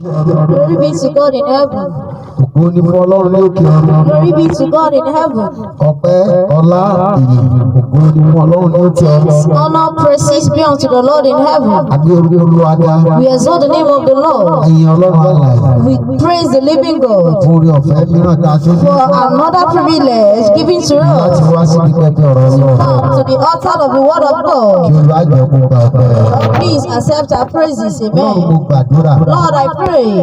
Glory be to God in heaven. Ògo ni fún Ọlọ́run ní òkè ọ̀run. Glory be to God in heaven. Ọpẹ́, ọlá, ìyìn, ògo ni fún Ọlọ́run ní òkè ọ̀run. Honor, praises be unto the Lord in heaven. Àbí orúkọ Olúwa ga. We exalt the name of the Lord. Ẹ̀yin Ọlọ́run alààyè. We praise the living God Fún orí ọ̀fẹ́ mìíràn tá a tún ní. for another privilege given to Láti us wá síbi pẹpẹ ọ̀rọ̀ Ọlọ́run. come to the altar of the word of Kí God. Olúwa jẹ́ kó gba ọpẹ́. Please accept our praises. Ọlọ́run mo Amen. gbàdúrà. Lord, I pray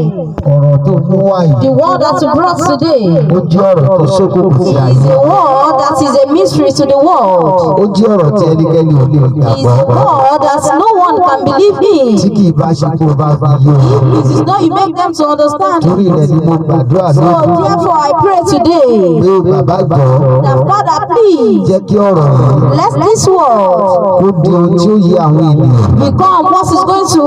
Ọ̀rọ̀ tó mú wá the yìí. word that you brought today Ó jẹ́ ọ̀rọ̀ tó ṣókùnkùn sí is ayé. a word that is a mystery to the world. Ó jẹ́ ọ̀rọ̀ tí ẹnikẹ́ni ò lè It is gbàgbọ́. a word that no one can believe Tí in. kì í bá ṣe kó bá fi yé o. It is not you make them to understand. Torí rẹ̀ ni mo gbàdúrà So lónìí. therefore I pray today Pé bàbá jọ̀ọ́. that Father please Jẹ́ kí ọ̀rọ̀ yìí let this word kó di ohun tí ó yé àwọn ènìyàn. become what is going to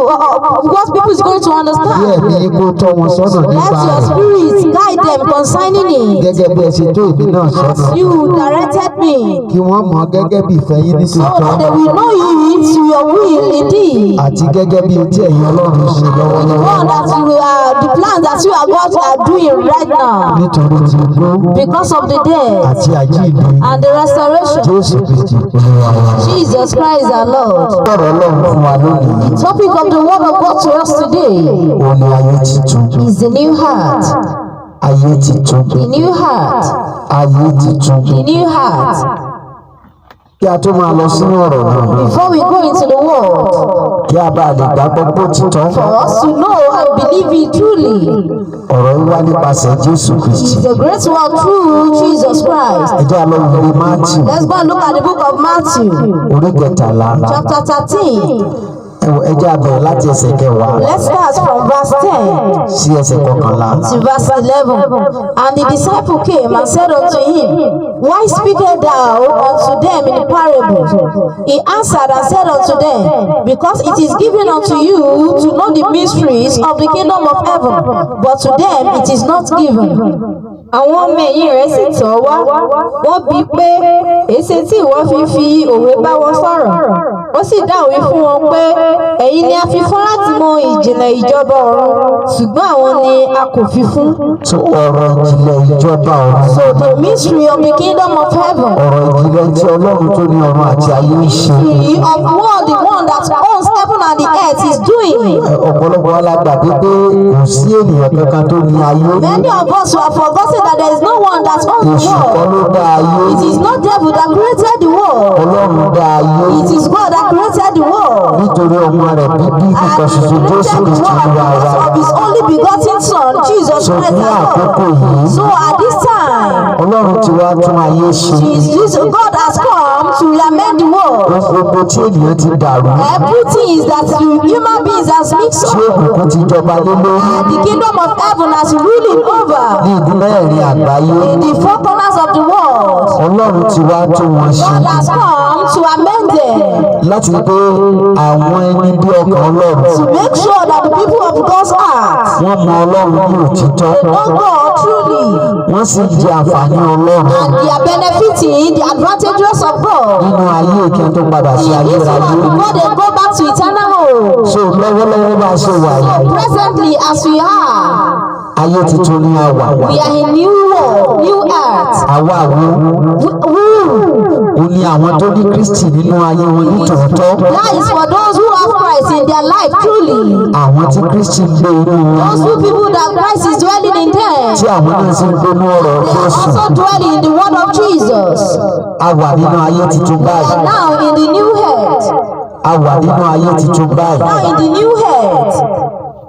what people is going to Bí understand. ẹ̀mí yín kó tọ́ wọn sọ́nà nípa Let your rẹ̀. spirit guide them concerning it. Gẹ́gẹ́ bí ẹ ṣe tó ìbí náà sọ́nà. You directed me Kí wọ́n mọ̀ gẹ́gẹ́ bí ìfẹ́ yín so nítòótọ́. that they will know it to your will indeed. Àti gẹ́gẹ́ bí ohun tí ẹ̀yin Ọlọ́run ṣe lọ́wọ́lọ́wọ́. One that you the plans that you are God are doing right now Nítorí ti gbó because of the death àti àjíǹde and the restoration. Jésù Kristi Olúwa wa. Jesus Christ our Lord. Ọ̀rọ̀ Ọlọ́run fún wa lónìí. The topic of the word of God to us today Ó ní ayé titun. is the new heart. Ayé titun. The new heart. Ayé titun. The new heart. Kí a tó máa lọ sínú ọ̀rọ̀ náà. Before we go into the word, Kí a bá lè gbàgbọ́ pé ó títọ́. for us to know and believe it truly, Ọ̀rọ̀ yìí wá nípasẹ̀ Jésù Kristi. is a great one through Jesus Christ. Ẹ jẹ́ a lọ wo Mátíù Let's go and look at the book of Matthew, orí kẹtàlá. chapter 13. Ẹ jẹ́ a bẹ̀rẹ̀ láti ẹsẹ̀ kẹwàá Let's start from verse 10 sí ẹsẹ̀ kọkànlá. to verse 11. And the disciple came and said unto him, Why speakest thou unto them in parables? He answered and said unto them, Because it is given unto you to know the mysteries of the kingdom of heaven, but to them it is not given. Àwọn ọmọ ẹ̀yìn rẹ̀ sì tọ̀ wá, wọ́n bi pé, èéṣe tí ìwọ fi òwe bá wọn sọ̀rọ̀? Ó sì dáhùn wí fún wọn pé, ẹ̀yin ni a fi fún láti mọ ìjìnlẹ̀ ìjọba ọ̀run, ṣùgbọ́n àwọn ni a kò fi fún. Tó ọ̀rọ̀ ìjìnlẹ̀ ìjọba ọ̀run. So the mystery of the kingdom of heaven, Ọ̀rọ̀ ìjìnlẹ̀ tí Ọlọ́run tó ní ọ̀run àti ayé ń ṣe. of what the one that owns heaven and the earth is doing. Ọ̀pọ̀lọpọ̀ alágbàgbé pé kò sí ènìyàn kankan tó ní ayé. Many of us who have forgotten that there is no one that owns the Èṣù kọ́ world. ló dá ayé. It is not devil that created the world. Ọlọ́run dá ayé. It is God that created the world. Nítorí ọmọ rẹ̀ bíbí nìkan And ṣoṣo Jésù created the Kristi world Olúwa wa. because of his only begotten son, Jesus So Christ ní our àkókò Lord. yìí, So at this time, Ọlọ́run ti wá tún ayé ṣe. God has come to lament the world. Gbogbo tí ènìyàn ti dàrú. Everything is that human beings has mixed Tí up. òkùnkùn ti jọba lé lórí. And the kingdom of heaven has ruling over Ní ìdí mẹ́rin àgbáyé. in the four corners of the world. Ọlọ́run ti wá tún wọn ṣe. God has come to amend them, Láti pé àwọn ẹni bí ọkàn Ọlọ́run. to make sure that the people of God's heart Wọ́n mọ Ọlọ́run ní òtítọ́. know God truly, Wọ́n sì jẹ àǹfààní Ọlọ́run. and they are benefiting the advantages of God. Nínú ayé kí n tó padà sí This ayérayé. one before they go back to eternal home. So lọ́wọ́lọ́wọ́ bá a ṣe wà So yìí. presently as we are, Ayé tuntun ni a wà. we are in new world, new earth. Àwa àwọn ó ní àwọn tó ní Kristi nínú ayé wọn ní tòótọ́. That is for those who have Christ in their life truly. Àwọn tí Kristi ń gbé inú wọn. Those who people that Christ is dwelling in them. Tí àwọn náà sì ń gbénú ọ̀rọ̀ They are Jésù. also dwelling in the word of Jesus. A wà nínú ayé tuntun And báyìí. now in the new head. A wà nínú ayé tuntun báyìí. Now in the new head.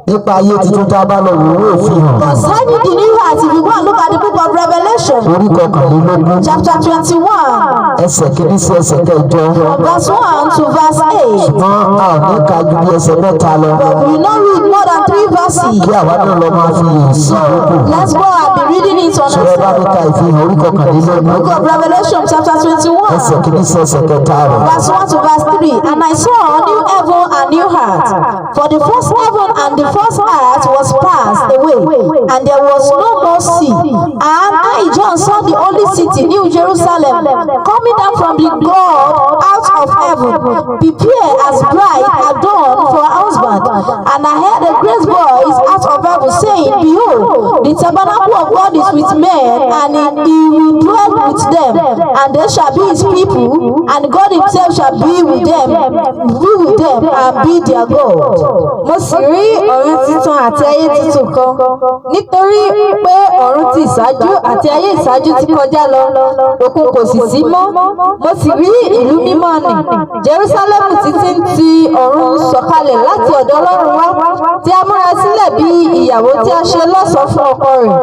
Nípa ayé tuntun tá a bá lọ wò ó fi hàn. Concerning the new heart, if you go and look at the book of Revelation, Orí kọkànlélógún. chapter 21, Ẹsẹ̀ kìíní sí ẹsẹ̀ kẹjọ. from verse 1 to verse 8. Ṣùgbọ́n a ò ní ka ju bí ẹsẹ̀ mẹ́ta lọ. But we will not read more than 3 verses. Kí àwa náà lọ máa fi yìn sí ìyókù. Let's go and be reading it on Ṣé ẹ bá mi ka ìfihàn orí kọkànlélógún. the book of Revelation, chapter 21. Ẹsẹ̀ kìíní sí ẹsẹ̀ kẹta rẹ̀. Verse 1 to verse 3. And I saw a new heaven and new heart. For the first heaven and the first earth was passed away, and there was no more sea. And I, John, saw the holy city, New Jerusalem, coming down from the God out of heaven, prepared as bride adorned for her husband. And I heard a great voice out of heaven The tabernacle of God is with men, and he will dwell with them, and they shall be his people, and God himself shall be with them, and be their God. Mo sì rí ọ̀run titun àti ayé titun kan, nítorí pé ọ̀run ti ìṣáájú àti ayé ìṣáájú ti kọjá lọ, òkun kò sì sí mọ́. Mo sì rí ìlú mímọ́ nì, Jerúsálẹ́mù títí ti ọ̀run sọ̀kalẹ̀ láti ọ̀dọ̀ Ọlọ́run wá, tí a múra sílẹ̀ bí ìyàwó tí a ṣe lọ́ṣọ̀ọ́ fún ọkọ rẹ̀.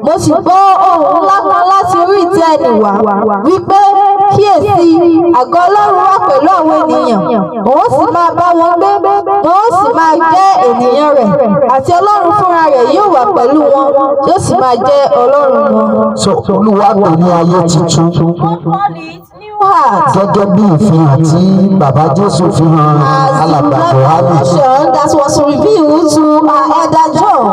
Mo sì gbọ́ ohùn ńlá kan láti orí ìtẹ́ ẹnì wá, wípé kíyèsí, àgọ́ Ọlọ́run wà pẹ̀lú àwọn ènìyàn, òun sì máa bá wọn gbé, wọn ó sì máa jẹ́ ènìyàn rẹ̀, àti Ọlọ́run fúnra rẹ̀ yóò wà pẹ̀lú wọn, yóò sì máa jẹ́ Ọlọ́run wọn. So Olúwa pè ní ayé tuntun gẹ́gẹ́ bí ìfihàn tí bàbá Jésù fi hàn alàgbà Jòhánù. That was revealed to our elder John.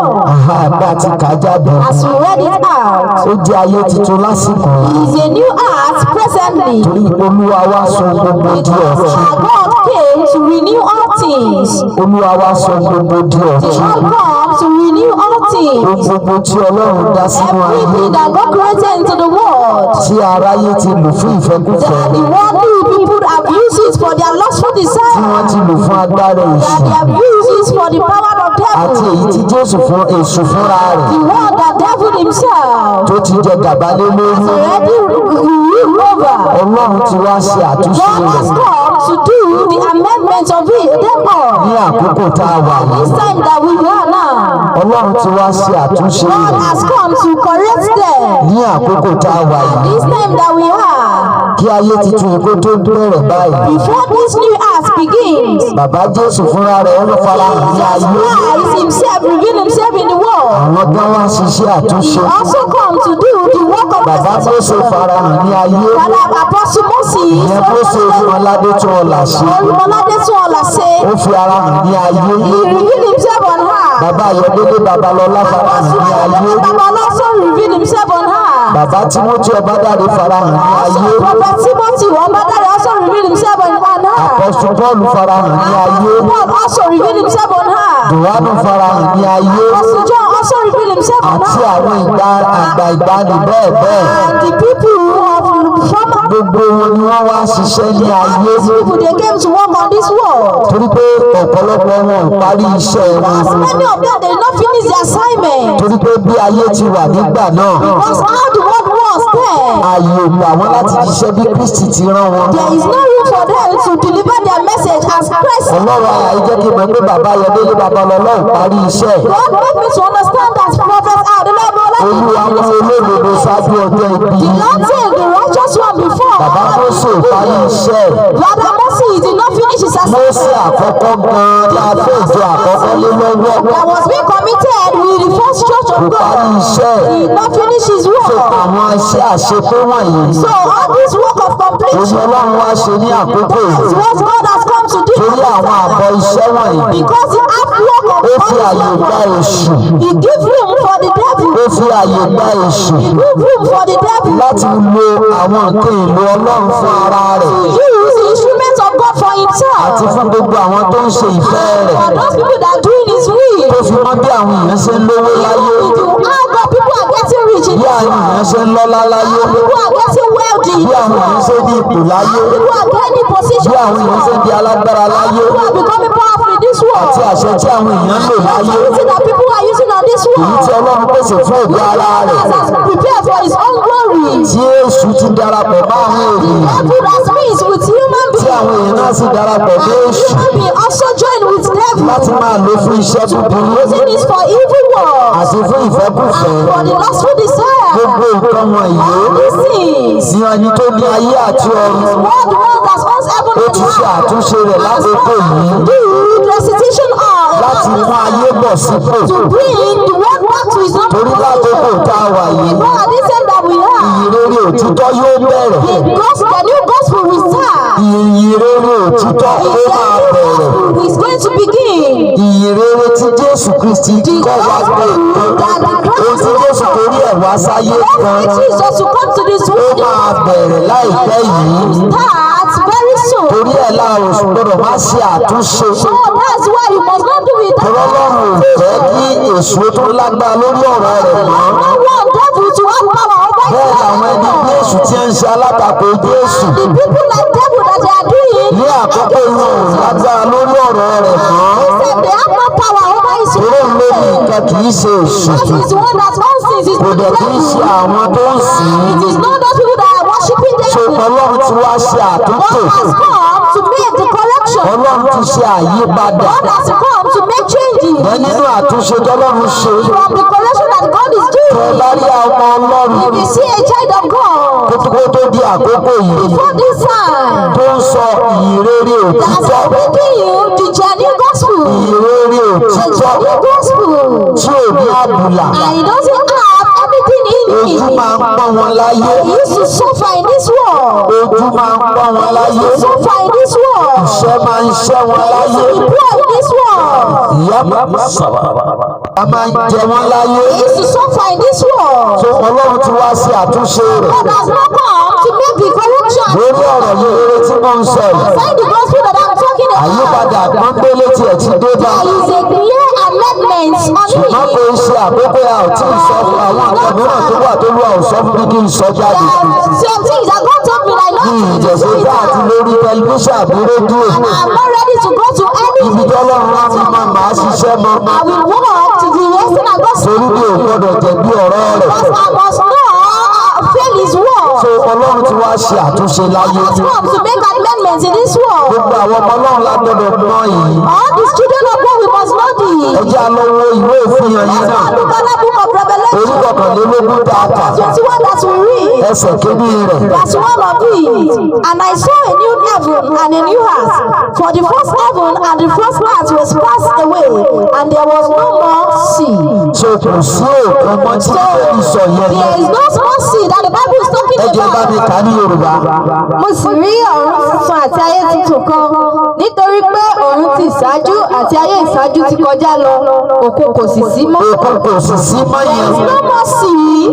Bá a ti kà á jáde. As we read it out. Ó jẹ́ ayé tuntun lásìkò yìí. It is a new heart presently. Torí Olúwa wá sọ gbogbo di ọ̀tun. God came to renew all things. Olúwa wá sọ gbogbo di ọ̀tun. God came to renew all things. Gbogbo tí Ọlọ́run dá sínú ayé. Everything that God created into the world. Tí aráyé ti lò fún ìfẹ́kúfẹ̀ẹ́. That the worldly people have used it for their lustful desire. Tí wọ́n ti lò fún agbára èṣù. That they have used it for the power of devil. Àti èyí tí Jésù fún èṣù fúnra rẹ̀. The one that devil himself. Tó ti jẹ gàba lé lórí. Already ruled over. Ọlọ́run ti wá ṣe àtúnṣe God has rẹ̀. come to do the amendment of it, them all. Ní àkókò tá a wà This yìí. time that we are now. Ọlọ́run ti wá ṣe àtúnṣe God rẹ̀. has come to correct them. Ní àkókò tá a wà yìí. This time that we are. Kí ayé titun kó tó bẹ̀rẹ̀ báyìí. Before this new earth begins. Bàbá Jésù fúnra rẹ̀ ń farahàn ní ayé. Christ himself revealed himself in the world. Àwọn gan wá ṣiṣẹ́ àtúnṣe. He also come to do the work of Bàbá Mósè farahàn ní ayé. Father Apostle Moses. Ìyẹn Mósè Olúmọládé tún ọ̀là ṣe. Olúmọládé tún ọ̀là ṣe. Ó fi ara hàn ní ayé. He revealed himself on her. Bàbá Ayọ̀délé Babalọ́lá farahàn ní ayé. Baba also revealed himself on her. Bàbá Tímótì Ọbádáre farahàn ní ayé. Prophet Timothy Obadare also revealed himself on her. Apọ́sù Pọ́ọ̀lù farahàn ní ayé. Paul also revealed himself on her. Jòhánù farahàn ní ayé. Apostle John also revealed himself on Àti her. àwọn àgbà ìgbàanì bẹ́ẹ̀ bẹ́ẹ̀. And the people of former Gbogbo wọn ni wọ́n wá ṣiṣẹ́ ní ayé. people, they came to work on this world. Torí pé ọ̀pọ̀lọpọ̀ wọn ò parí iṣẹ́ wọn. As many of them, they did not finish their assignment. Torí pé bí ayé ti wà nígbà náà. Because how the world was then, Ààyè ò gbà wọ́n láti ṣiṣẹ́ bí Kristi ti rán wọn. there is no room for them to deliver their message as Christ. Ọlọ́run àyà jẹ́ kí n mọ̀ pé bàbá Ayọ̀délé Babalọ́lá ò parí iṣẹ́. God made me to understand that Prophet Adelebola Olúwa mú olódodo ṣáájú ọjọ́ ibi. did not take the righteous one before. Bàbá Mósè ò parí iṣẹ́. Father Moses did not finish his assignment. Mósè àkọ́kọ́ gan-an ní afẹ́ ìjọ àkọ́kọ́ lé lọ́wọ́. That was being committed with the first church Kò of parí God. iṣẹ́. He did not finish his So work. àwọn iṣẹ́ àṣepé wọ̀nyí. So all this work of Oṣù completion Ọlọ́run wá ṣe ní àkókò is yìí. what God has come to do. Torí àwọn àbọ̀ iṣẹ́ wọ̀nyí. Because the outwork of Ó fi àyè gba èṣù. He give room for the devil. Ó fi àyè gba èṣù. He give room for the devil. Láti lo àwọn nǹkan èlò Ọlọ́run fún ara rẹ̀. Use the instruments of God for Àti himself. fún gbogbo àwọn tó ń ṣe ìfẹ́ rẹ̀. For those people that are doing his will. Tó fi mọ́ bí àwọn èèyàn ṣe ń lówó láyé. How the people are getting rich in Bí àwọn èèyàn ṣe ń lọ́lá láyé. people are getting wealthy. Bí àwọn èèyàn ṣe ń di ipò láyé. People are gaining position. Bí àwọn èèyàn ṣe ń di alágbára láyé. People are becoming powerful in this world. Àti àṣẹ tí àwọn èèyàn ń lò láyé. Authority that people are using on this Èyí world. tí Ọlọ́run pèsè fún ògo ara rẹ̀. Has prepared for his own glory. Tí èṣù ti darapọ̀ mọ́ àwọn ènìyàn. Devil has mixed with human Tí àwọn beings. èèyàn náà sì darapọ̀ mọ́ èṣù. Human being also joined with devil. Láti máa lò fún iṣẹ́ búburú. Using this for evil works. Àti fún ìfẹ́kùfẹ́. For the lustful desire. Gbogbo nǹkan wọ̀nyí. These things. Ní ẹni tó ní ayé àti ọ̀run. What the one that owns heaven Ó and ti ṣe earth. àtúnṣe rẹ̀ lákòókò yìí. Do restitution Láti of. mú ayé bọ̀ sípò. To bring the world back to his Torí normal lákòókò tá a wà yìí. Because at this time that we are. Ìyìnrere òtítọ́ yóò bẹ̀rẹ̀. The new gospel will start. Ìyìnrere òtítọ́ ó máa bẹ̀rẹ̀. Is going to begin. Ìyìnrere tí Jésù Kristi kọ́ wá pé ohun tí Jésù torí ẹ̀ wá sáyé For gan-an Jesus to come to this ó world máa bẹ̀rẹ̀ láìpẹ́ yìí. start act very soon. torí ẹ̀ láàrọ̀ gbọ́dọ̀ má ṣe àtúnṣe. So that's why you must not do it. Ọlọ́run jẹ́ kí èṣù tó lágbára lórí ọ̀rọ̀ rẹ̀ mọ́. No one devil to have power over you. Bẹ́ẹ̀ làwọn ẹni bí èṣù tí ń ṣe alátakò Jésù. The people like devil that they are doing. Ní àkókò inú lágbára lórí ọ̀rọ̀ rẹ̀ mọ́. He said they have no power over his Torí òun ló ní nǹkan kì í ṣe èṣù. That is the one that owns things. It's Kò not the dẹ̀ kì í ṣe devil. àwọn tó ń sìn ín. It is not those people that are worshiping So devil. Ọlọ́run ti wá ṣe àtúntò. God has come to make the correction. Ọlọ́run ti ṣe àyípadà. God has come to make changes. Ẹ nínú àtúnṣe tọ́lọ́run ṣe. From the correction that God is Tẹ doing. bá rí ọmọ Ọlọ́run If you see a child of God kó tó di àkókò yìí before this time tó ń sọ ìyìnrere that's òtítọ́. bringing you the genuine gospel, Ìyìnrere the òtítọ́ genuine gospel, tí ò ní àbùlà. and he doesn't have anything in Ojú it. máa ń pọ́n wọn láyé. He used to suffer in this world. Ojú máa ń pọ́n wọn He láyé. used to suffer in this world. Ìṣẹ́ máa ń ṣẹ́ wọn He láyé. used to be poor in this world. Ìyà máa ń jẹ wọn láyé. He used to suffer in this world. So Ọlọ́run ti wá sí àtúnṣe rẹ̀. God has not come to make the correction. Lórí ọ̀rọ̀ yìí eré tí mo ń sọ yìí. Concerning the gospel that I'm talking about, Àyípadà pọ́nbélé tiẹ̀ ti dé bá. there is a clear amendment on Ṣùgbọ́n kò it. ń ṣe àkókò yà ò tí ì sọ fún àwọn nǹkan mìíràn tó wà tó lù àwọn sọ fún mi kí n sọ jáde. Some things that God told me that I Ní know to do ìjẹ̀sẹ̀ it. bá àti lórí tẹlifíṣàn àbí rédíò. I'm not ready to go to any. Ibi tí Ọlọ́run wá mi máa máa ṣiṣẹ́ mọ́. I will walk to the western and gospel. Torí mi ò gbọ́dọ̀ jẹ̀bi ọ̀rọ̀ rẹ̀. Because I must not fail his word. So Ọlọ́run ti wá ṣe àtúnṣe láyé. God has come to make amendments in this world. Gbogbo àwọn ọmọ Ọlọ́run la gbọ́dọ̀ mọ èyí. All the children of God, we must know Ẹ this. jẹ́ a lọ wo ìwé ìfihàn yìí Let's náà. go look at the book of Orí Revelation. kọkànlélógún tá a kà. 21 that we read. Ẹsẹ̀ kébí rẹ̀. Verse 1 of it. And I saw a new heaven and a new earth. For the first heaven and the first earth was passed away, and there was no more sea. So kò sí òkun mọ́ tí Bíbélì sọ yẹn There yẹn. is no small sea that the Bible is talking Ẹ jẹ́ bá mi about. kà ní Yorùbá. Mo sì rí ọ̀run tuntun àti ayé tuntun kan nítorí pé ọ̀run ti ìṣáájú àti ayé ìṣáájú ti kọjá lọ òkun kò sì sí mọ́. Òkun kò sì sí mọ́ There yẹn. is no more sea.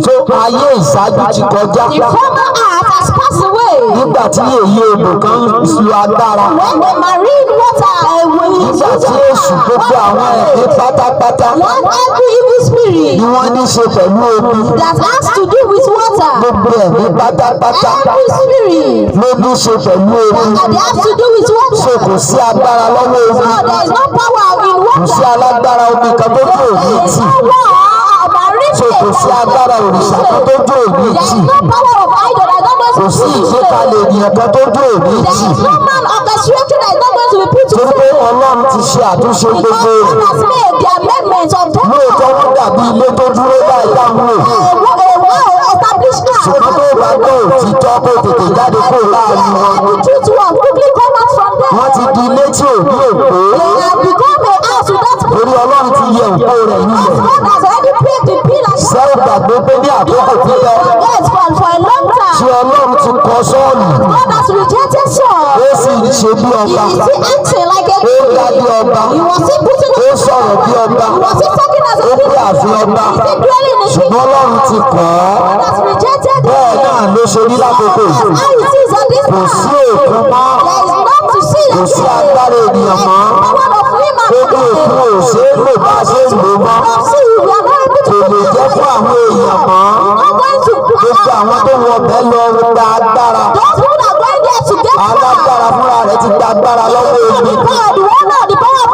So ayé ìṣáájú ti kọjá. The former earth has passed away. Nígbà tí èyí odò kan lu agbára. When the marine water Nígbà tí èṣù gbogbo àwọn ẹ̀mí pátápátá one every evil spirit ni wọ́n ní ṣe pẹ̀lú omi. that has to do with water, Gbogbo ẹ̀mí pátápátá every spirit ló ní ṣe pẹ̀lú omi. and they have to do with So water. kò sí agbára lọ́wọ́ omi. So there is no power in Kò sí water. alágbára omi kan tó tó òní There is tì. no war marine. So kò sí agbára òrìṣà kan tó tó òní There tì. is no power of idol that is not Kò going sí to be put ìgbékalẹ̀ to ènìyàn kan tó tó òní There tì. is no man orchestrated that is not going to be put to Torí pé shame. Ọlọ́run ti ṣe àtúnṣe Because gbogbo God rẹ̀. has made the amendment of that. Lóòótọ́ wọ́n dàbí ilé tó dúró báyìí táwọn òkú. A well-established Ṣùgbọ́n tó bá gbọ́ òtítọ́ kó tètè jáde kó láàrin wọn. and the truth will quickly come out from Wọ́n ti them. di ilé tí ò ní òpó. They have become a house without Torí Ọlọ́run ti yẹ òpó rẹ̀ nílẹ̀. God has already paid the pillars. Ṣé ó gbàgbé pé ní àkókò pípẹ́ Yes, for a long tí time. Ọlọ́run ti kọ Sọ́ọ̀lù? God has rejected Saul. Ó sì ń ṣe bí He ọba. is still acting like a Ó dá bí ọba. He was still putting Ó sọ̀rọ̀ bí ọba. He was still talking as Ó a gbé ààfin ọba. He still dwelling in Ṣùgbọ́n Ọlọ́run ti kọ̀ ọ́. God has rejected Bẹ́ẹ̀ him. náà ló ṣe rí lákòókò That's yìí. how it is on this Kò earth. sí òkun mọ́. There is none to see Kò that sí agbára ènìyàn mọ́. power of women. Gbogbo òkun ò ṣe é lò bá a ṣe ń lò mọ́. See, we are not able to Kò lè jẹ́ fún àwọn èèyàn mọ́. I'm going to Gbogbo àwọn tó wọ ọbẹ̀ lọ gba agbára. those who are going there to get Alágbára fúnra rẹ̀ ti gba agbára lọ́wọ́ omi. the power, the one of the power of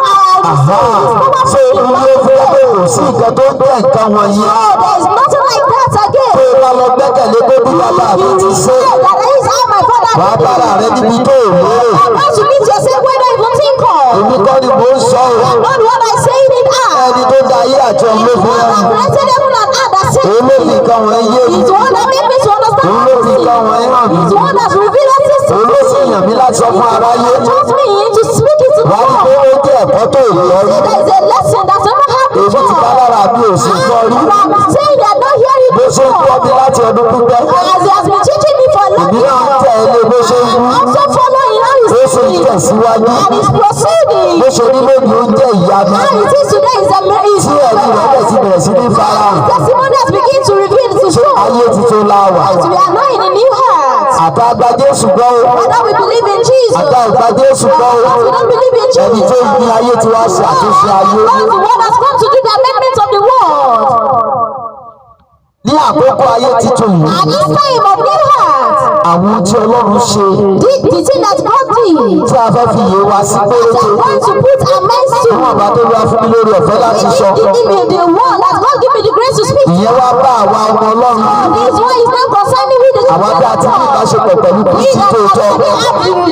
Ṣé ilé fún pé kò sí nǹkan tó ń tẹ̀ nǹkan wọ̀nyí? there is nothing like that again. Pé wá lọ gbẹ́kẹ̀lé pé bí bàbá mi ti ṣe. That is how my father Wàá did bára rẹ níbi tó ò lérò. I'm going to meet yourself when I even think of. Èmi kọ́ ni mò ń sọ o. Not what I say it as. Ẹni tó dá ayé àti ọ̀run ló fún One that ẹni. created heaven and earth that said Òun ló fi nǹkan wọ̀nyí yé mi. He's the one that made me to understand Òun ló fi nǹkan wọ̀nyí hàn mí. He's the one that's revealed things to Òun ló sì yàn mí láti sọ fún aráyé. taught me to speak it to Wàá rí pé God. ó jẹ́ ẹ̀kọ́ tó ìlọ rí. There is a lesson that's never happened Èmi ti bá before. lára bí òsì gbọ́ rí. I'm saying that not hearing Bó ṣe ń kọ́ mi before. láti ọdún pípẹ́. As he has been teaching me for a long Èmi náà ń time. tẹ̀lé bó ṣe ń wú. Also following how Bó he's ṣe ń teaching. tẹ̀síwájú. And he's proceeding. Bó ṣe ní lónìí ó ń jẹ́ ìyanu. How it is today is a is Tí ẹ̀rí rẹ̀ bẹ̀ sí bẹ̀rẹ̀ sí ní farahàn. testimony has begun to reveal to show. Ayé tuntun la wà. We are now in a new heart. Àtàgbà Jésù gbọ́ o. Whether we believe in Jesus. Àtàgbà Jésù gbọ́ o. We don't believe in Ẹni Jesus. tó ní ayé tí wàá ṣe àtúnṣe ayé. God the one has come to do the amendment of the world. Ní àkókò ayé titun yìí. At this time of new heart. Àwọn tí Ọlọ́run ṣe. The thing that God did. Tí a fẹ́ fi yé wa sí pé. That are going to put a mess to. Àwọn àbá tó wá fún mi lórí ọ̀fẹ́ láti sọ. Give me the word that God give me the grace to speak. Ìyẹn wá bá àwa ọmọ Ọlọ́run. This one is not concerning with the Àwọn tí a ti ní ìbáṣepọ̀ pẹ̀lú Kristi tó tọ́.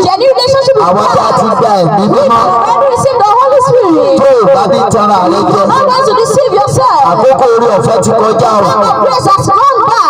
genuine relationship with Àwọn tí a ti gba ẹ̀mí mímọ́. When you receive the Holy Spirit. Tó o bá ní tanra rẹ jẹ. Not going to deceive yourself. Àkókò orí ọ̀fẹ́ ti kọjá o. The grace has gone by.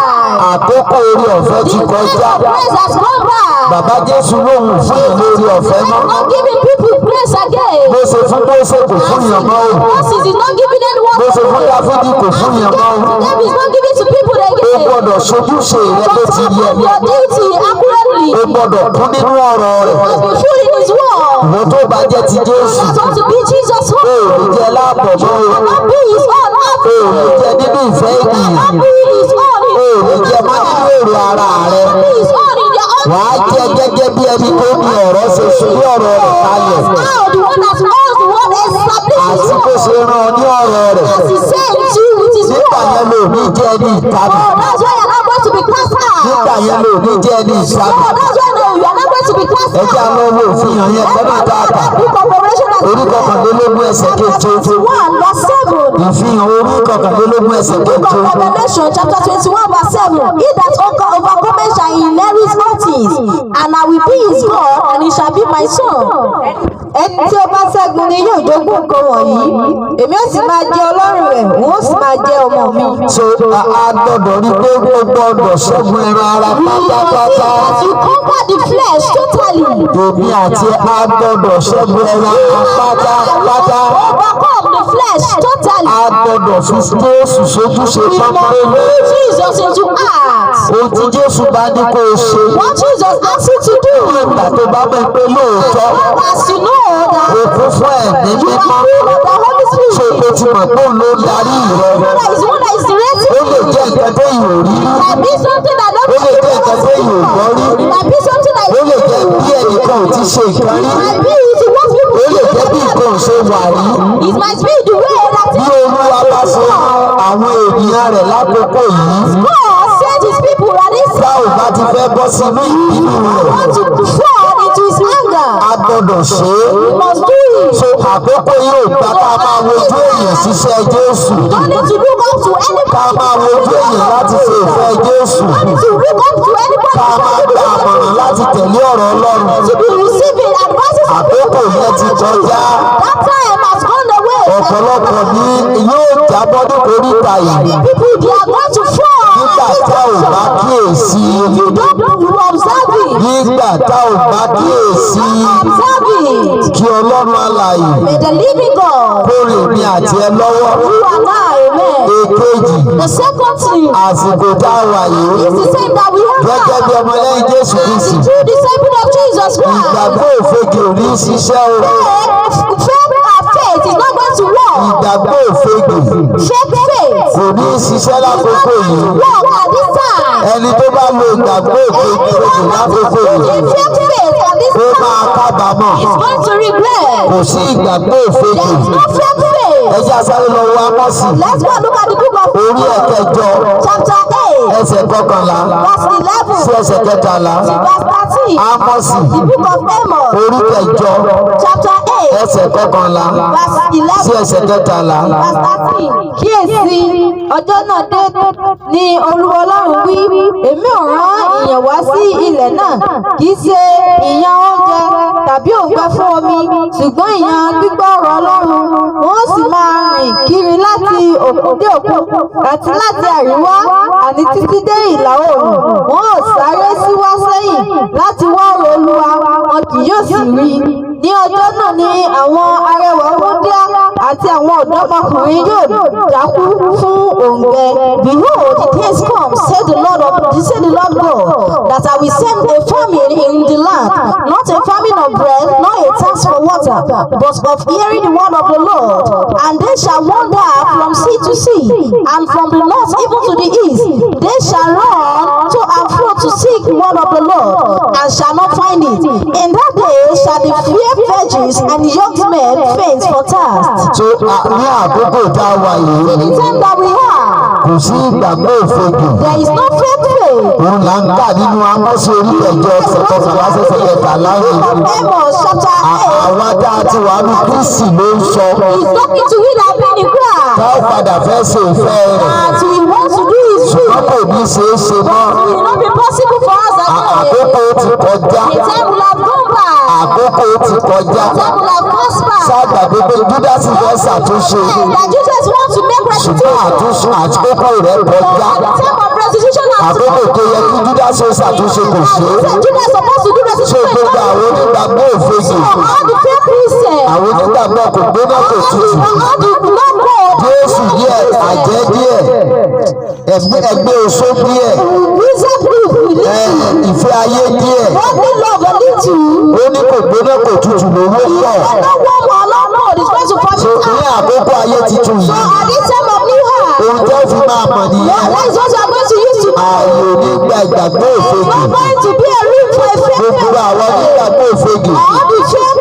Àkókò orí ọ̀fẹ́ ti kọjá. The grace has gone by. Bàbá Jésù lóhùn fún ìlú orí ọ̀fẹ́ mọ́. Not giving people grace again. Bó ṣe fún Mósè kò fún yàn mọ́ o. Moses is not giving anyone. Bó ṣe fún Dáfídì kò fún yàn mọ́ o. Them is not giving to people O again. gbọ́dọ̀ ṣojúṣe rẹ bó ti yẹ. Your duty accurately. O gbọ́dọ̀ kún nínú ọ̀rọ̀ rẹ̀. Must be full in His word. Ìwọ tó bá jẹ́ ti Jésù. That's want to be Jesus' O ò word. ní jẹ́ láàbọ̀ mọ́ o. Not be His own. Not O ò ní jẹ́ nínú ìfẹ́ ènìyàn. be His own. O ò ní jẹ́ má nínú èrò ara rẹ. Be His own in their own. Wàá jẹ́ gẹ́gẹ́ bí ẹni tó ní ọ̀rọ̀ ṣe fi ọ̀rọ̀ rẹ̀ kalẹ̀. Now the one that owns the word establishes Àti bó ṣe rán ọ ní ọ̀rọ̀ rẹ̀. as He said to with His Nígbà word. yẹn ló ní jẹ́ ní ìtàbí. Oh, that's why you're not going to be cast Nígbà out. yẹn ló ní jẹ́ ní ìsábì. Oh, that's why you are not going to be cast Ẹ jẹ́ out. àwọn owó òfihàn yẹn kọ́nà dáadáa. Book of Revelation Orí kọkànlélógún ẹsẹ̀ keje. 21 verse 7. Ìfihàn orí kọkànlélógún ẹsẹ̀ Book keje. of Revelation chapter 21 verse 7. He that overcometh shall inherit all things, and I will be his God, and he shall be my son. Ẹni tí ó bá ṣẹ́gun ni yóò jogún nǹkan wọ̀nyí. Èmi ó sì máa jẹ́ Ọlọ́run rẹ̀, òun ó sì máa jẹ́ ọmọ mi. So a gbọ́dọ̀ rí pé ó gbọ́dọ̀ ṣẹ́gun ẹran ara pátápátá. As you conquer the flesh totally, Èmi àti a gbọ́dọ̀ ṣẹ́gun ẹran ara pátápátá. overcome the flesh totally. A gbọ́dọ̀ fi Jésù sójúṣe We must pọ́npọ́nlé. put Jesus into act. Ohun tí Jésù bá ní kó o ṣe. What Jesus asks you to do, Nígbà tó bá mọ̀ pé lóòótọ́ as you know that o kún fún ẹ̀mí you mímọ́. are full of the Holy Ṣé Spirit, o ti mọ̀ pé òun ló ń darí rẹ? that is one that is Ó lè directing jẹ́ nǹkan tó yìí ò rí. might be something that Ó lè jẹ́ nǹkan tó yìí ò gbọ́ rí. might be something that Ó lè jẹ́ bí ẹnìkan ò ti ṣe nǹkan rí. might be it what people Ó lè jẹ́ bí nǹkan ò ṣe wà rí. it might be the way that Bí Olúwa bá ṣe àwọn ènìyàn rẹ̀ lákòókò yìí. God sent his people at this Bá ò bá ti fẹ́ bọ́ sínú ìbínú rẹ̀. want to fall into his anger. A gbọ́dọ̀ ṣe é. You must do it. So àkókò yóò gbà ká máa wojú èèyàn ṣiṣẹ́ Jésù. Don't need to look up to Ká anybody. máa wojú èèyàn láti ṣe ìfẹ́ Jésù. Don't need to look up to anybody. Ká máa gba àmọ̀ràn láti tẹ̀lé ọ̀rọ̀ Ọlọ́run. To be receiving advices from Àkókò yẹn ti kọjá. that time has gone away. Ọ̀pọ̀lọpọ̀ ní yóò jábọ́ ní koríta yìí. People they are going to fall. Nígbà tá ò bá kíyèsí. You observe it. Nígbà tá ò bá kíyèsí. Observe it. Kí Ọlọ́run alààyè May the living God kó rè mí àti ẹ lọ́wọ́. who are now, amen. Èkejì, The second thing àsìkò tá a wà yìí. is the same that we have Gẹ́gẹ́ bí now. ọmọlẹ́yìn Jésù As Kristi. the true disciple of Jesus Christ. Ìgbàgbọ́ òfegè ò ní ṣiṣẹ́ o. Faith is not going to work. Ìgbàgbọ́ òfegè Fake faith kò ní ṣiṣẹ́ lákòókò yìí. work at this time. Ẹni tó bá lo ìgbàgbọ́ òfegè lákòókò In yìí. fake faith at this Ó máa time kábàámọ̀. is going to regret. Kò sí ìgbàgbọ́ òfegè. There is no fake Ẹ faith. jẹ́ asáré lọ wo Ámọ́sì. Let's go and look at the book of Orí ẹ̀kẹjọ chapter 8, ẹsẹ̀ kọkànlá verse 11 sí ẹsẹ̀ kẹtàlá. to verse 13. Ámọ́sì The book of Amos, orí kẹjọ chapter 8, ẹsẹ̀ kọkànlá verse sí 11 ẹsẹ̀ kẹtàlá. verse 13. Kíyèsí, ọjọ́ náà dé ní Olúwa Ọlọ́run wí, èmi ò rán ìyàn wá sí ilẹ̀ náà, kì í ṣe ìyàn oúnjẹ tàbí òǹgbẹ fún omi, ṣùgbọ́n ìyàn gbígbọ́ ọ̀rọ̀ Ọlọ́run. Wọ́n sì máa rìn kiri láti òkun dé òkun àti láti àríwá àní títí dé ìlà oòrùn. Wọ́n ò sáré síwá sẹ́yìn láti wá ọ̀rọ̀ Olúwa, wọn kì yóò sì rí i. Ní ọjọ́ náà ni àwọn arẹwà wúndíá àti àwọn ọ̀dọ́mọkùnrin yóò dákú fún òǹgbẹ. Behold, the days come, said the Lord God, that I will send a famine in the land, not a famine of bread, nor a thirst for water, but of hearing the word of the Lord. And they shall wander from sea to sea, and from the north even to the east. They shall run to and fro to seek the word of the Lord, and shall not find it. In that day shall the fair virgins and young men faint for thirst. So ní àkókò tá a wà yìí. In the time that we are, kò sí ìgbàgbọ́ òfegè. there is no faith faith. òun là ń kà nínú Ámósì orí ẹ̀jọ ṣẹ̀kọ̀fọ̀wá ṣẹ̀ṣẹ̀ ẹ̀ka láàyè. Amos chapter 8. àwa tá a ti wà ní Kristi ló ń sọ. He's talking to we that been in Christ. ká ó padà fẹ́ ṣe ìfẹ́ rẹ̀. That we want to do his will. ṣùgbọ́n kò ní ṣeé ṣe mọ́. It will not be possible for us again. àkókò ti kọjá. The time will have gone by. àkókò ti kọjá. The time will have passed by. sábàbí pé Júdásì fẹ́ ṣàtúnṣe. That Jesus wants to make ṣùgbọ́n restitution. àtúnṣe àkókò rẹ̀ kọjá. The time of restitution has àkókò tó yẹ kí Júdásì ó ṣàtúnṣe kò ṣe é. Judas is supposed to do ṣé restitution. gbogbo àwọn onígbàgbọ́ òfegè. All the fair Christians. àwọn onígbàgbọ́ kò gbóná kò tutù. All the blood God. Jésù díẹ̀ àjẹ́ díẹ̀ ẹgbẹ́ oṣó díẹ̀ Wizard group we need to. ìfẹ́ ayé díẹ̀ Godly love a little. ó ní kò gbóná kò tutù lówó pọ̀. No one will allow no. It's going to so permit ní àkókò ayé titun So yìí at this time of new heart, ohun tó fi máa mọ̀ nìyẹn that is what you are going to use to ààyè onígbà ìgbàgbọ́ You òfegè are going to be a room for a faith. gbogbo àwọn onígbàgbọ́ òfegè All the faith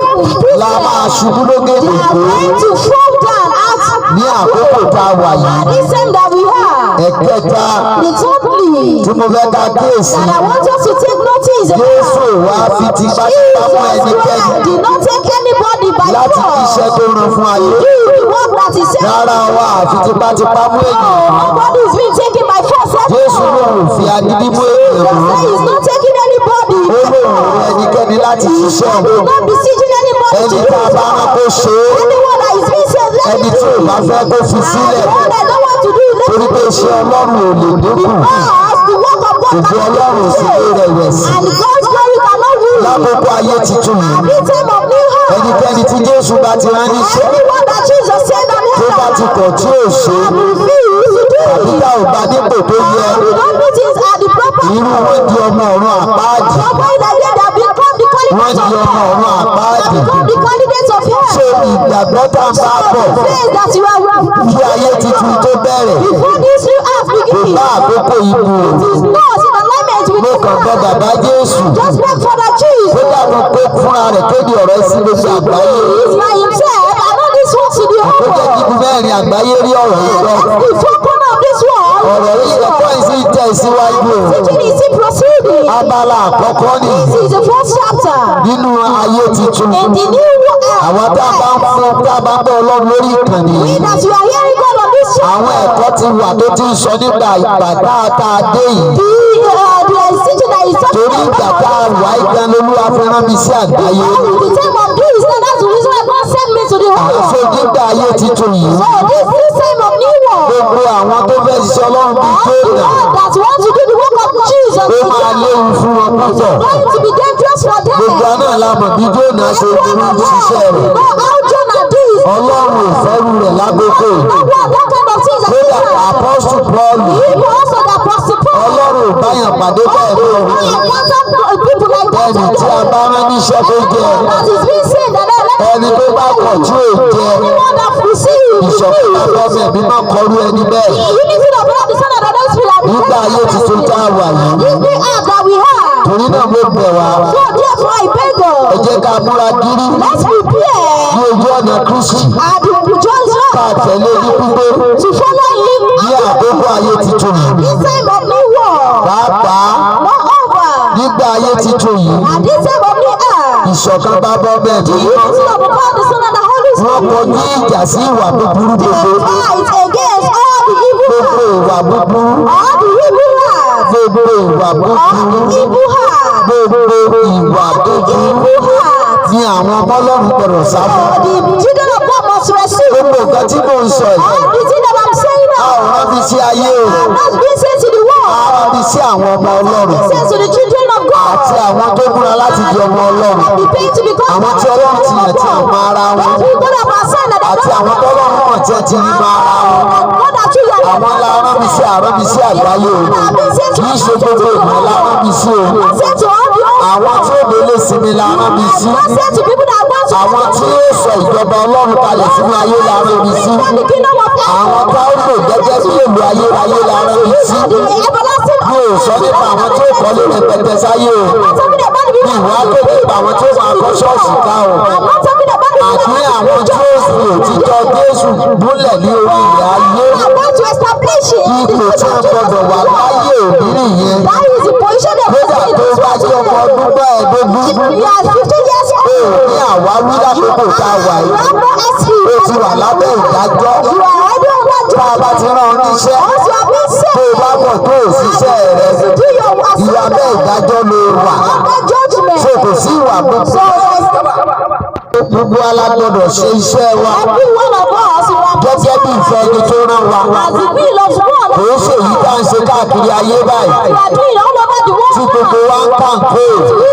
la máa Christians, ṣubú lókè they are gbogbo going to fall down out. ní àkókò tá a wà At yìí. this time that we are, ẹ̀kẹta the thirdly, tí mo fẹ́ ká kíyèsí that I want us to take notice Jésù about. wá fi tipátipá fún Jesus ẹnikẹ́ni Christ did not take anybody by láti force. iṣẹ́ tó rán fún ayé. Do the work that he said. Rárá wa àfi tipátipá mú ènìyàn. Nobody is being taken by force. Jésù lòun ò fi agídí mú ènìyàn Jesus mọ́. Christ is not taking anybody. Ó lòun ò rán ẹnikẹ́ni láti ṣiṣẹ́ He's òun. not besieging anybody. Ẹni tá a bá rán kó ṣe é. Anyone that is being said, let Ẹni him tí do ò it. bá fẹ́ kó fi sílẹ̀. The one that don't want to do it, let Torí him pé do iṣẹ́ it. Ọlọ́run ò lè dínkù. Because the work of God Ògo cannot Ọlọ́run be sì lè saved. rẹ̀wẹ̀sì. And God's glory cannot rule. Lákòókò ayé titun At yìí. this time of new heart, Ẹnikẹ́ni tí Jésù bá ti rán níṣẹ́ anyone that Jesus said that tó bá ti kọ̀ tí ò ṣe é. and refuse to do Àbí it, tá ò bá dípò tó yẹ. and we don't do things at the proper Irú wọn di ọmọ ọ̀run àpáàdì. Somebody that they have become the Wọ́n candidates di of ọmọ ọ̀run hell. àpáàdì. Become the candidates of Ṣé hell. ìgbàgbọ́ tá a bá bọ̀ Faith that you are kí ayé titun tó bẹ̀rẹ̀ before this new earth kò begins. bá àkókò ìbò. It is not in alignment with Mo the kàn bọ Father. bàbá Jésù. Just beg for the Jesus. Ó dàgbọ́ pé fúnra rẹ̀ kéde ọ̀rọ̀ sí gbogbo àgbáyé. He is by himself. I know this wants to the Ó whole jẹ́ kí world. mẹ́rin àgbáyé rí ọ̀rọ̀ yìí lọ. The four corner of this world. Ọ̀rọ̀ yìí ẹ̀kọ́ yìí sì tẹ̀ síwájú o. Teaching is still proceeding. Abala àkọ́kọ́ ni This is the first chapter. nínú ayé titun. In the new world. Àwọn tá a bá ń fún tá a bá ń bọ̀ Ọlọ́run lórí ìkànnì We yìí. that you are hearing God on this Àwọn channel. ẹ̀kọ́ ti wà tó ti ń sọ nígbà ìgbàdá tá a dé yìí. The teaching that is talking Torí ìgbà tá a wà ìgbà lolúwa fi rán mi sí àgbáyé. the time of this, that's the reason why God sent me to the whole world. Àṣé nígbà ayé titun yìí. So this time of new world, Gbogbo àwọn tó fẹ́ ṣiṣẹ́ Ọlọ́run bíi all the Jónà. one that want to do the work of Jesus Ó máa léwu fún wọn púpọ̀. going to be dangerous for them. Gbogbo náà la mọ̀ bí Jónà ṣe burú ṣiṣẹ́ rẹ̀. Know how Jonah did. Ọlọ́run ò fẹ́rù rẹ̀ lágbègbè. Know what that kind of things Kódà are. Apọ́sù Pọ́ọ̀lù. Even also the Apostle Paul. Ọlọ́run ò báyàn pàdé bẹ́ẹ̀ I lọ. encountered people like that Ẹni tí a today. bá rán níṣẹ́ tó jẹ. That is being said that Ẹni tó bá kọ̀ tí ò jẹ. anyone that receives Ìṣọ̀kan àbọ̀mẹ̀ mi máa kọrú ẹni bẹ́ẹ̀. the unity of God, the Son of the Holy Spirit. Nígbà ayé tuntun tá a wà yìí. This new earth that we have. Torí náà mo bẹ̀ wá. So therefore I beg Ẹ God, jẹ́ ká múra gírí let's prepare ní ojú ọ̀nà Kristi. and rejoice Ká tẹ̀lé ní pípé to follow him ní àkókò ayé titun yìí. this time of new world. Pàápàá Moreover, nígbà ayé titun yìí. at this time of new earth, Ìṣọ̀kan bá bọ́ bẹ́ẹ̀ the tó unity mọ́. of the Father, the Son, and the Holy Wọ́n Spirit, kọjú ìjà sí ìwà búburú they gbogbo. fight against all the evil Gbogbo hearts, ìwà búburú. all the evil hearts, Gbogbo ìwà all búburú. the evil hearts, Gbogbo ìwà búburú. evil hearts. Ní àwọn ọmọ Ọlọ́run gbọ́dọ̀ sá fún. The children of God must receive Gbogbo nǹkan tí mò ń sọ yìí. all the things that I'm saying A now. ò rán mi sí ayé o. I'm not being sent to the A world. rán mi sí àwọn ọmọ Ọlọ́run. Sent to the children of God. Àti àwọn tó múra láti di ọmọ Ọlọ́run. Be paid to become Àwọn tí Ọlọ́run ti yàn tí ò mọ ara wọn. Those people that are signed that Àti they àwọn don't tọ́lọ́run mọ̀ tí ẹ ti rí mọ ara wọn. God that you are Àwọn la rán mi sí àrán mi sí àgbáyé o. Kì í ṣe gbogbo ènìyàn la rán mi sí o. not sent to all the old. Àwọn tí ó lè sinmi la rán mi sí. Not sent to people that want to Àwọn tí ó sọ ìjọba Ọlọ́run kalẹ̀ sínú ayé la rán mi sí. bring the kingdom of Àwọn tá ó lò gẹ́gẹ́ bí èlò ayérayé la rán mi sí. the everlasting Mi ò sọ nípa àwọn tí ó kọ́lé rẹpẹtẹ sáyé o. I'm talking about the talking ìwà about tó nípa àwọn tí ó máa kọ́ ṣọ́ọ̀ṣì ká o. I'm not talking about the àti àwọn tí ó fi òtítọ́ Jésù múlẹ̀ ní orí ilẹ̀ ayé. I'm going to establish it. ipò tí wọ́n gbọdọ̀ wà láyé òní nìyẹn. That is the position of the kódà tó bá jẹ́ ọmọ ọdún mẹ́ẹ̀ẹ́dógún. You are 15 years o old. ní àwáwí lákòókò tá a wà You yìí. have no excuse. o ti wà lábẹ́ ìdájọ́. You are already under tá a bá judgment. ti rán ọ níṣẹ́. Once you have been tó o bá bọ̀ tó o ṣiṣẹ́ rẹ. do your ìwà bẹ́ẹ̀ ìdájọ́ ló wà. under judgment. so kò sí ìwà gbogbo. So gbogbo alágbọ́dọ̀ ṣe iṣẹ́ wa. every one of us who are gẹ́gẹ́ bí ìfẹ́ ẹni tó rán wa. as the will of God. kò ń ṣe èyí tá à ń ṣe káàkiri ayé báyìí. You are doing all over the world. tí gbogbo wa ń kàǹpé.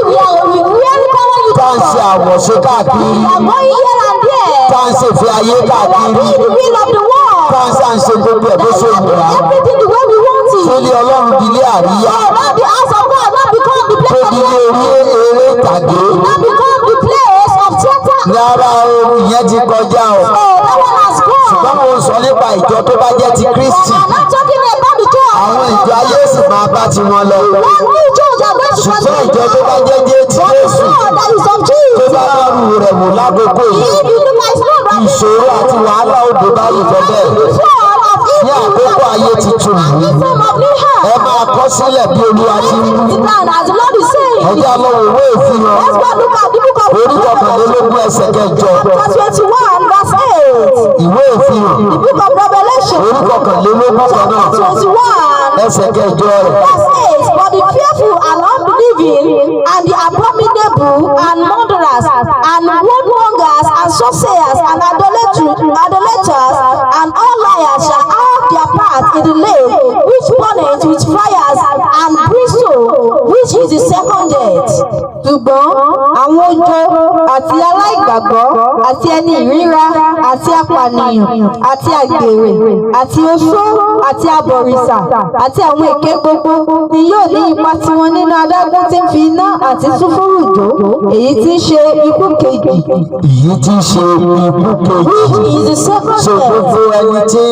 We are common tá à ń ṣe àwọ̀ṣe káàkiri. We are going here and there. tá à ń ṣèfẹ́ ayé We are káàkiri. doing the will of the world. tá à ń ṣe gbogbo ẹ̀ bó ṣe wù wá. Everything the way we want it. ilé Ọlọ́run di ilé àríyá. So now the house of God not become the tó place of di ilé worship. eré ìtàgé. Not become the place of theater. rárá o ìyẹn ti kọjá o. So that one has gone. ṣùgbọ́n mo ń sọ nípa ìjọ tó bá jẹ́ ti Kristi. I'm not talking about the church. àwọn ìjọ ayé sì máa bá ti wọn lọ. One new church are going to ṣùgbọ́n ìjọ tó bá jẹ́ ti But the Jésù. Lord that is of tó Jesus. bá dárú rẹ̀ wò lákòókò yìí. If you look at Lord, right? ìṣòro àti wàhálà òde bá ìjọ bẹ́ẹ̀. Fall of ní àkókò ayé tuntun and yìí. the time of new ẹ heart. máa kọ sílẹ̀ bí Olúwa ti ń wí. Sit down as the Lord is saying. ẹjẹ́ lọ ìwé ìfihàn. Let's go look at the book of orí kọkànlélógún ẹsẹ̀ kẹjọ. Chapter 21 verse 8. ìwé ìfihàn. The book of Revelation. orí kọkànlélógún kan náà. Chapter 21 ẹsẹ̀ kẹjọ rẹ̀. verse 8. But the fearful and unbelieving and the abominable and murderers and whoremongers and sorcerers and idolaters and all liars shall have their part in the lake which burneth with fires and brimstone, which is the second death. ṣùgbọ́n àwọn ojo àti aláìgbàgbọ́ àti ẹni ìríra àti apànìyàn àti àgbèrè àti oṣó àti abọ̀rìṣà àti àwọn èké gbogbo ni yóò ní ipa tiwọn nínú adágún tí ń fi iná àti súfúrù jó èyí tí ń ṣe ikú kejì. èyí tí ń ṣe ikú kejì. Which is the second so gbogbo death. ẹni tí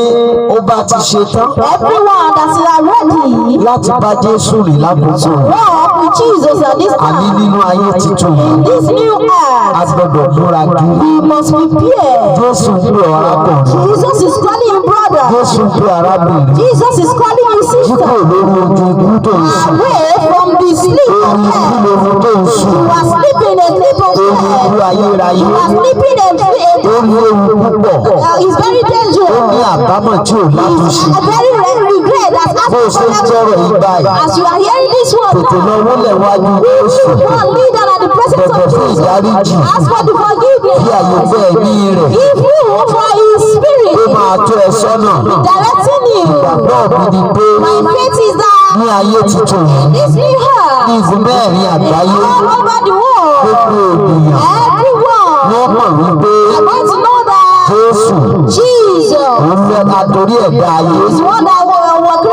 ó bá ti ṣe tán. Everyone that is ready láti bá Jésù rìn lákòókò yìí. walk with Jesus at this àní time. nínú ayé tuntun yìí. This new a earth, gbọ́dọ̀ múra gírí. we must prepare. Jésù ń pè ọ́ arákùnrin. Jesus is calling you brother. Jésù ń pè arábìnrin. Jesus is calling you Jíkò sister. lórí ojú ikú tó ń sùn. Away from the sleep of Orí ikú death. lórí tó ń sùn. You are sleeping a sleep of Orí ikú death. ayérayé. You are sleeping a sleep. Ó ní ewu púpọ̀. It's very Ó ní dangerous. àbámọ̀ tí ò látúnṣe. I very regret that Bó o ṣe ń tọrọ yìí báyìí. as you are hearing this word Tètè lọ now, wólẹ̀ wájú Jésù. one leader at the presence Bẹ̀bẹ̀ of fún Jesus. ìdáríjì. Ask for the forgiveness. Fi àyè gbẹ ẹ̀mí rẹ̀. If you for his Ó spirit máa tó ẹ sọ́nà. directing you, Ìgbàgbọ́ mi ni pé my faith is that ní ayé tuntun yìí. this new Ní heart ìfún mẹ́rin àgbáyé. all over the world, Gbogbo ènìyàn. everyone Wọ́n mọ̀ wípé are going to know that Jésù Jesus òun fẹ́ àtòrí ẹ̀dá ayé. is one that will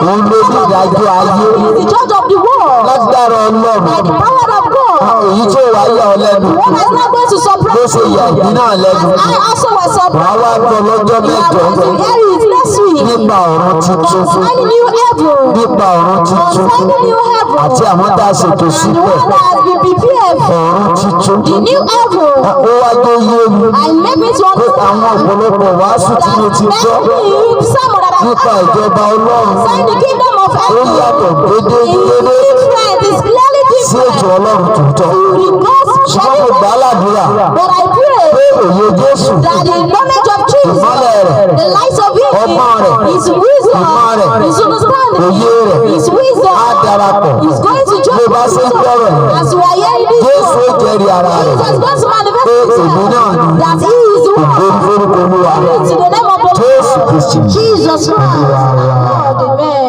Òun ló ní ìdájọ́ ayé. is the judge of the world Lágbára Ọlọ́run. by the power of God. Èyí tí ó wá yà ọ́ lẹ́nu. One that is not going to Bó surprise ṣe yà ìdí náà lẹ́nu. as I also was Wàá surprised. wá gbọ́ lọ́jọ́ We are mẹ́jọ. going to hear it next week. Nípa ọ̀run tuntun. Concerning new heaven. Nípa ọ̀run tuntun. Concerning new heaven. Àti àwọn tá a ṣètò And the síbẹ̀. one that has been prepared for Ọ̀run tuntun. the new heaven. Ó wá tó yé mi. And make me to Pé àwọn understand ọ̀pọ̀lọpọ̀ wàásù tí mo ti gbọ́. many sermon that Nípa I've ìjọba Ọlọ́run. concerning the kingdom of Ó heaven. yàtọ̀ It gédégédé is different. It's clearly sí ètò different. Ọlọ́run tòótọ́. Because Ṣùgbọ́n mo gbà á ládùúrà but I pray pé òye Jésù. that the knowledge of Jesus, Ìmọ́lẹ̀ rẹ̀. the light of Him, Ọgbọ́n rẹ̀. His wisdom, Ìmọ̀ rẹ̀. His understanding, Òye rẹ̀. His wisdom Á darapọ̀. is going to Bí o bá ṣe ń gbọ́rọ̀ yìí. as we are hearing this Jésù ó word. jẹ́rìí ara rẹ̀. Jesus is going to manifest Pé Himself èmi náà ni. that He is the Ògo one. ní forúkọ Olúwa. Glory to the name of the Jésù Lord. Kristi. Jesus Christ. Lord, amen.